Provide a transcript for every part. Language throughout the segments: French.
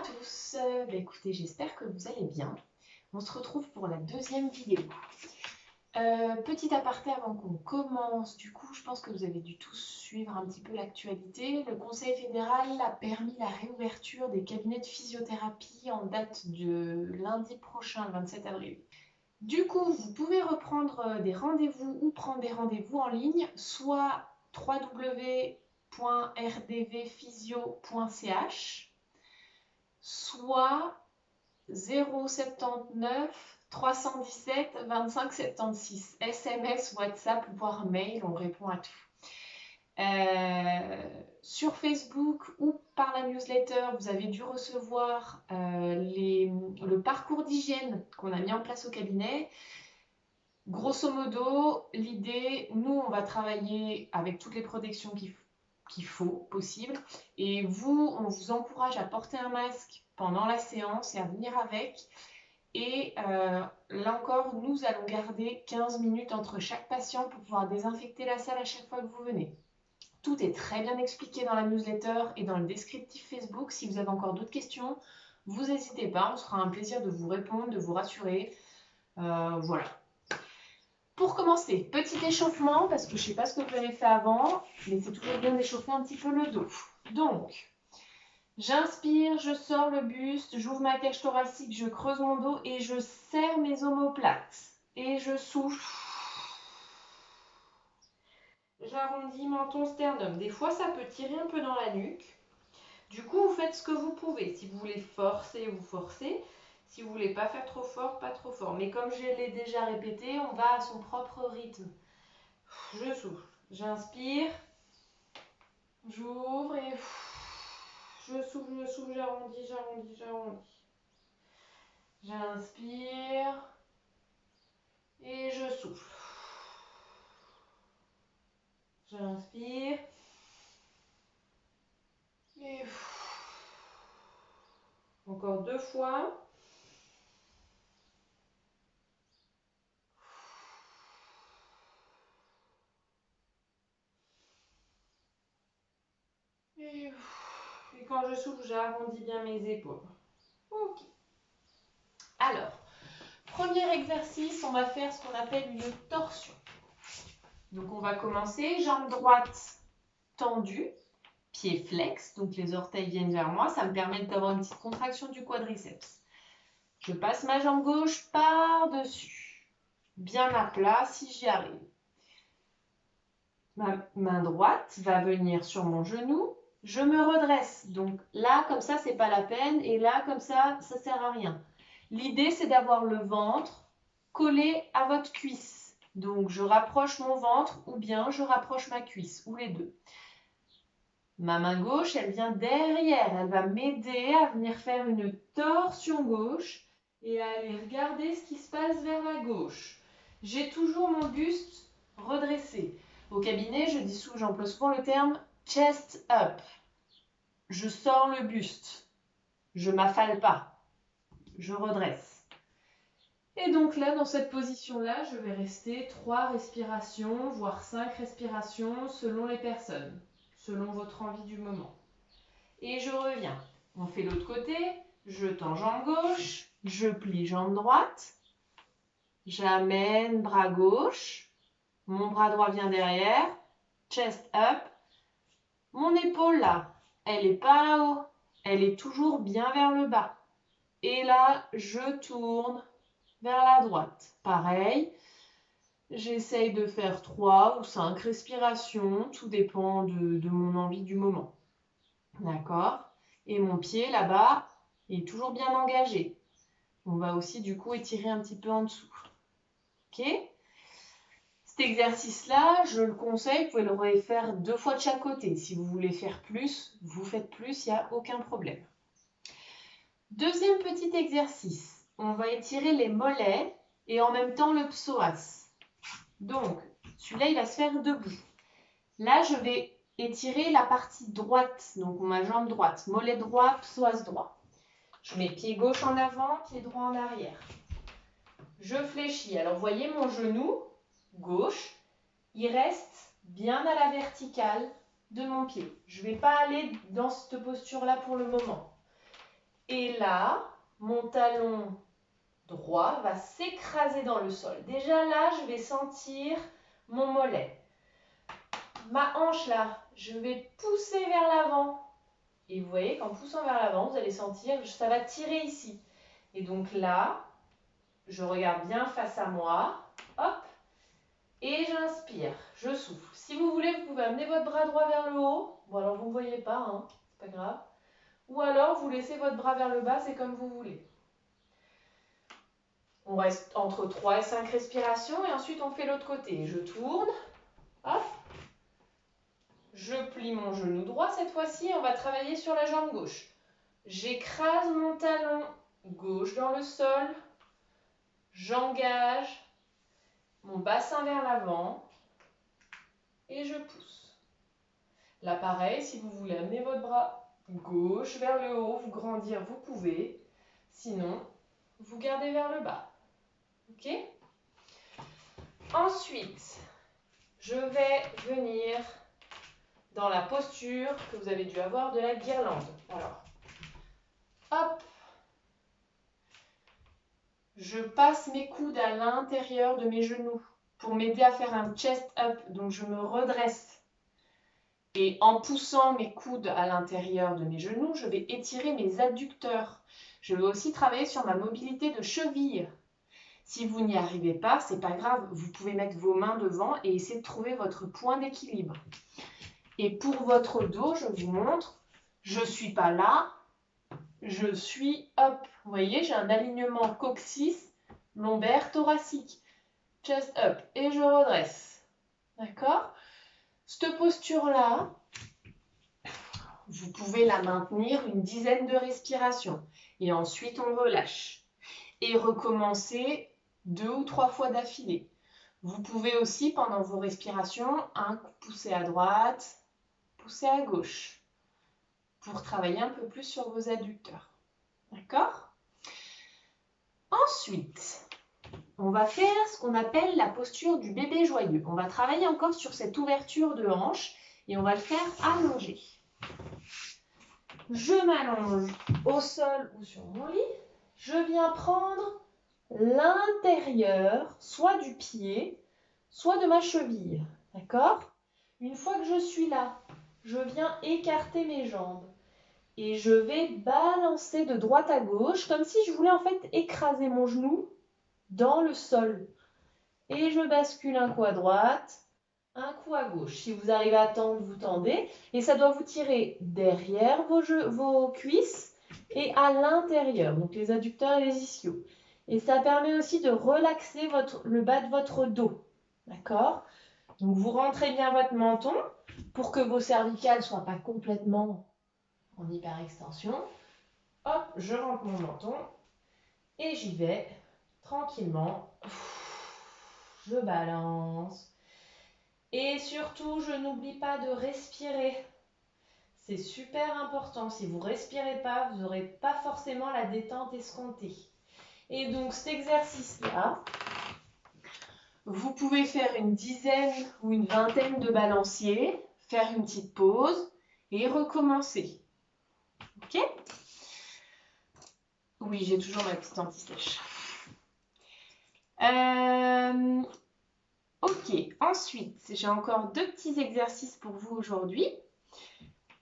tous, écoutez, j'espère que vous allez bien. On se retrouve pour la deuxième vidéo. Petit aparté avant qu'on commence, du coup, je pense que vous avez dû tous suivre un petit peu l'actualité. Le Conseil fédéral a permis la réouverture des cabinets de physiothérapie en date de lundi prochain, le 27 avril. Du coup, vous pouvez reprendre des rendez-vous ou prendre des rendez-vous en ligne, soit www.rdvphysio.ch, soit 079 317 25 76. SMS, WhatsApp, voire mail, on répond à tout. Sur Facebook ou par la newsletter, vous avez dû recevoir le parcours d'hygiène qu'on a mis en place au cabinet. Grosso modo, l'idée, nous, on va travailler avec toutes les protections qu'il faut, possible. Et vous, on vous encourage à porter un masque pendant la séance et à venir avec. Et là encore, nous allons garder 15 minutes entre chaque patient pour pouvoir désinfecter la salle à chaque fois que vous venez. Tout est très bien expliqué dans la newsletter et dans le descriptif Facebook. Si vous avez encore d'autres questions, vous n'hésitez pas. On se fera un plaisir de vous répondre, de vous rassurer. Voilà. Pour commencer, petit échauffement, parce que je ne sais pas ce que vous avez fait avant, mais c'est toujours bien d'échauffer un petit peu le dos. Donc, j'inspire, je sors le buste, j'ouvre ma cage thoracique, je creuse mon dos et je serre mes omoplates. Et je souffle. J'arrondis menton sternum. Des fois, ça peut tirer un peu dans la nuque. Du coup, vous faites ce que vous pouvez. Si vous voulez forcer, vous forcez. Si vous voulez pas faire trop fort, pas trop fort. Mais comme je l'ai déjà répété, on va à son propre rythme. Je souffle. J'inspire. J'ouvre et je souffle, j'arrondis, j'arrondis, j'arrondis. J'inspire et je souffle. J'inspire et encore 2 fois. Et quand je souffle, j'arrondis bien mes épaules. Ok. Alors, premier exercice, on va faire ce qu'on appelle une torsion. Donc, on va commencer, jambe droite tendue, pied flex, donc les orteils viennent vers moi. Ça me permet d'avoir une petite contraction du quadriceps. Je passe ma jambe gauche par-dessus, bien à plat si j'y arrive. Ma main droite va venir sur mon genou. Je me redresse. Donc là, comme ça, c'est pas la peine. Et là, comme ça sert à rien. L'idée, c'est d'avoir le ventre collé à votre cuisse. Donc, je rapproche mon ventre ou bien je rapproche ma cuisse, ou les deux. Ma main gauche, elle vient derrière. Elle va m'aider à venir faire une torsion gauche et à aller regarder ce qui se passe vers la gauche. J'ai toujours mon buste redressé. Au cabinet, j'emploie souvent le terme chest up. Je sors le buste. Je ne m'affale pas. Je redresse. Et donc là, dans cette position-là, je vais rester 3 respirations, voire 5 respirations selon les personnes, selon votre envie du moment. Et je reviens. On fait l'autre côté. Je tends jambe gauche. Je plie jambe droite. J'amène bras gauche. Mon bras droit vient derrière. Chest up. Mon épaule là, elle n'est pas là-haut. Elle est toujours bien vers le bas. Et là, je tourne vers la droite. Pareil. J'essaye de faire 3 ou 5 respirations. Tout dépend de mon envie du moment. D'accord ? Et mon pied là-bas est toujours bien engagé. On va aussi du coup étirer un petit peu en dessous. Ok ? Cet exercice-là, je le conseille, vous pouvez le refaire 2 fois de chaque côté. Si vous voulez faire plus, vous faites plus, il n'y a aucun problème. Deuxième petit exercice, on va étirer les mollets et en même temps le psoas. Donc, celui-là, il va se faire debout. Là, je vais étirer la partie droite, donc ma jambe droite, mollet droit, psoas droit. Je mets pied gauche en avant, pied droit en arrière. Je fléchis. Alors, voyez mon genou gauche, il reste bien à la verticale de mon pied. Je ne vais pas aller dans cette posture-là pour le moment. Et là, mon talon droit va s'écraser dans le sol. Déjà là, je vais sentir mon mollet. Ma hanche là, je vais pousser vers l'avant. Et vous voyez qu'en poussant vers l'avant, vous allez sentir, ça va tirer ici. Et donc là, je regarde bien face à moi. Hop. Et j'inspire, je souffle. Si vous voulez, vous pouvez amener votre bras droit vers le haut. Bon, alors vous ne me voyez pas, hein, c'est pas grave. Ou alors, vous laissez votre bras vers le bas, c'est comme vous voulez. On reste entre 3 et 5 respirations et ensuite on fait l'autre côté. Je tourne, hop. Je plie mon genou droit cette fois-ci et on va travailler sur la jambe gauche. J'écrase mon talon gauche dans le sol. J'engage mon bassin vers l'avant et je pousse. Là, pareil, si vous voulez amener votre bras gauche vers le haut, vous grandir, vous pouvez. Sinon, vous gardez vers le bas. Ok? Ensuite, je vais venir dans la posture que vous avez dû avoir de la guirlande. Alors, hop, je passe mes coudes à l'intérieur de mes genoux pour m'aider à faire un chest up. Donc, je me redresse. Et en poussant mes coudes à l'intérieur de mes genoux, je vais étirer mes adducteurs. Je vais aussi travailler sur ma mobilité de cheville. Si vous n'y arrivez pas, c'est pas grave. Vous pouvez mettre vos mains devant et essayer de trouver votre point d'équilibre. Et pour votre dos, je vous montre, je ne suis pas là, je suis hop. Vous voyez, j'ai un alignement coccyx, lombaire, thoracique. Chest up et je redresse. D'accord? Cette posture-là, vous pouvez la maintenir une dizaine de respirations. Et ensuite, on relâche. Et recommencer 2 ou 3 fois d'affilée. Vous pouvez aussi, pendant vos respirations, pousser à droite, pousser à gauche, pour travailler un peu plus sur vos adducteurs. D'accord? Ensuite, on va faire ce qu'on appelle la posture du bébé joyeux. On va travailler encore sur cette ouverture de hanche et on va le faire allongé. Je m'allonge au sol ou sur mon lit. Je viens prendre l'intérieur, soit du pied, soit de ma cheville. D'accord? Une fois que je suis là, je viens écarter mes jambes et je vais balancer de droite à gauche comme si je voulais en fait écraser mon genou dans le sol. Et je bascule un coup à droite, un coup à gauche. Si vous arrivez à tendre, vous tendez. Et ça doit vous tirer derrière vos cuisses et à l'intérieur, donc les adducteurs et les ischios. Et ça permet aussi de relaxer le bas de votre dos. D'accord? Donc vous rentrez bien votre menton pour que vos cervicales ne soient pas complètement en hyperextension. Hop, je rentre mon menton et j'y vais tranquillement. Je balance. Et surtout, je n'oublie pas de respirer. C'est super important. Si vous ne respirez pas, vous n'aurez pas forcément la détente escomptée. Et donc cet exercice-là, vous pouvez faire une dizaine ou une vingtaine de balanciers, faire une petite pause et recommencer. Ok? Oui, j'ai toujours ma petite anti-sèche. Ok, ensuite, j'ai encore 2 petits exercices pour vous aujourd'hui.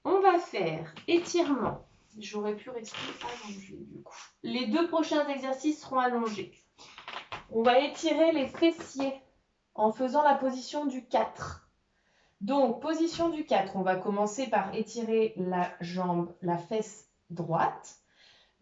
On va faire étirement. J'aurais pu rester allongée du coup. Les 2 prochains exercices seront allongés. On va étirer les fessiers en faisant la position du 4. Donc, position du 4, on va commencer par étirer la jambe, la fesse droite.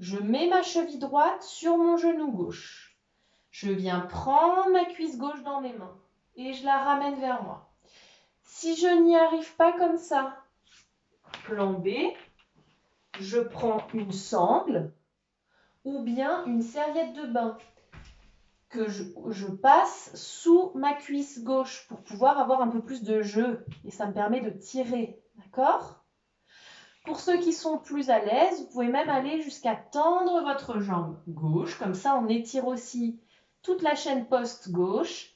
Je mets ma cheville droite sur mon genou gauche. Je viens prendre ma cuisse gauche dans mes mains et je la ramène vers moi. Si je n'y arrive pas comme ça, plan B, je prends une sangle ou bien une serviette de bain que je passe sous ma cuisse gauche pour pouvoir avoir un peu plus de jeu et ça me permet de tirer, d'accord? Pour ceux qui sont plus à l'aise, vous pouvez même aller jusqu'à tendre votre jambe gauche, comme ça on étire aussi toute la chaîne poste gauche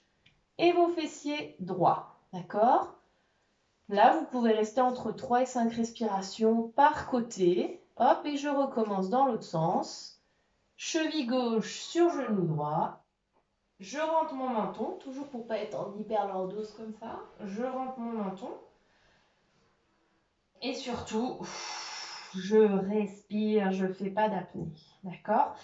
et vos fessiers droits, d'accord? Là, vous pouvez rester entre 3 et 5 respirations par côté. Hop, et je recommence dans l'autre sens. Cheville gauche sur genou droit. Je rentre mon menton, toujours pour pas être en hyperlordose comme ça. Je rentre mon menton. Et surtout, je respire, je ne fais pas d'apnée. D'accord?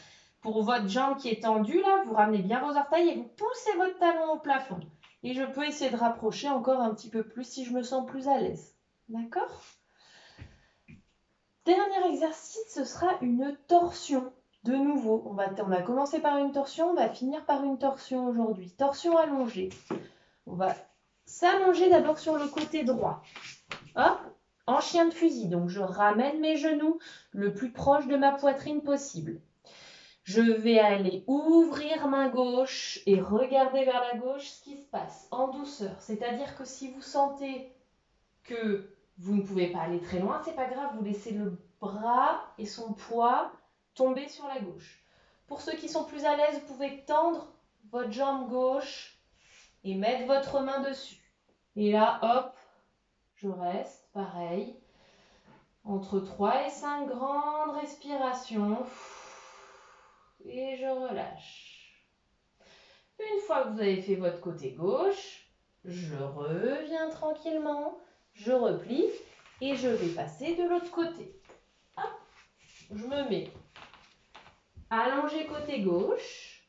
Pour votre jambe qui est tendue, là, vous ramenez bien vos orteils et vous poussez votre talon au plafond. Et je peux essayer de rapprocher encore un petit peu plus si je me sens plus à l'aise. D'accord? Dernier exercice, ce sera une torsion. De nouveau, on a commencé par une torsion, on va finir par une torsion aujourd'hui. Torsion allongée. On va s'allonger d'abord sur le côté droit. Hop, en chien de fusil. Donc, je ramène mes genoux le plus proche de ma poitrine possible. Je vais aller ouvrir main gauche et regarder vers la gauche ce qui se passe en douceur. C'est-à-dire que si vous sentez que vous ne pouvez pas aller très loin, c'est pas grave, vous laissez le bras et son poids tomber sur la gauche. Pour ceux qui sont plus à l'aise, vous pouvez tendre votre jambe gauche et mettre votre main dessus. Et là, hop, je reste, pareil, entre 3 et 5 grandes respirations. Et je relâche. Une fois que vous avez fait votre côté gauche, je reviens tranquillement, je replie et je vais passer de l'autre côté. Hop, je me mets allongé côté gauche,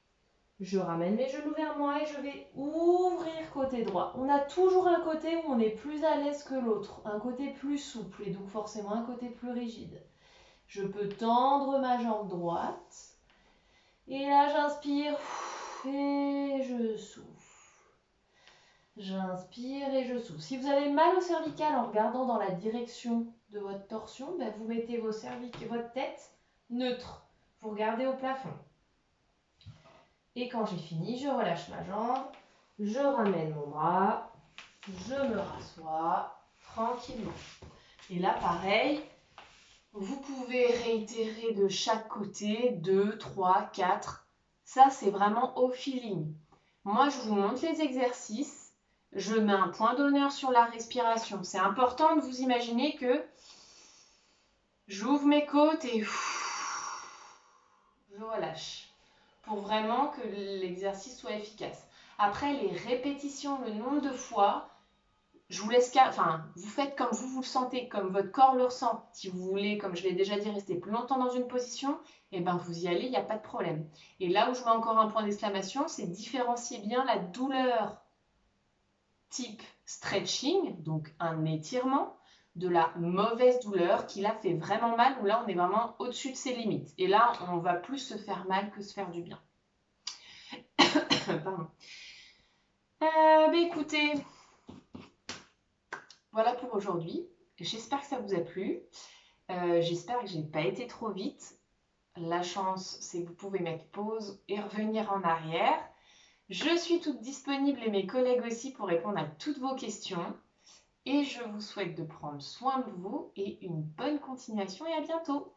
je ramène mes genoux vers moi et je vais ouvrir côté droit. On a toujours un côté où on est plus à l'aise que l'autre, un côté plus souple et donc forcément un côté plus rigide. Je peux tendre ma jambe droite. Et là, j'inspire et je souffle. J'inspire et je souffle. Si vous avez mal au cervical en regardant dans la direction de votre torsion, ben vous mettez votre tête neutre. Vous regardez au plafond. Et quand j'ai fini, je relâche ma jambe, je ramène mon bras, je me rassois tranquillement. Et là, pareil, vous pouvez réitérer de chaque côté 2, 3, 4. Ça, c'est vraiment au feeling. Moi, je vous montre les exercices. Je mets un point d'honneur sur la respiration. C'est important de vous imaginer que j'ouvre mes côtes et je relâche. Pour vraiment que l'exercice soit efficace. Après, les répétitions, le nombre de fois, je vous laisse, vous faites comme vous le sentez, comme votre corps le ressent. Si vous voulez, comme je l'ai déjà dit, rester plus longtemps dans une position, eh ben vous y allez, il n'y a pas de problème. Et là où je mets encore un point d'exclamation, c'est différencier bien la douleur type stretching, donc un étirement, de la mauvaise douleur qui là fait vraiment mal, où là on est vraiment au-dessus de ses limites. Et là, on va plus se faire mal que se faire du bien. Pardon. Écoutez, voilà pour aujourd'hui. J'espère que ça vous a plu. J'espère que je n'ai pas été trop vite. La chance, c'est que vous pouvez mettre pause et revenir en arrière. Je suis toute disponible et mes collègues aussi pour répondre à toutes vos questions. Et je vous souhaite de prendre soin de vous et une bonne continuation et à bientôt.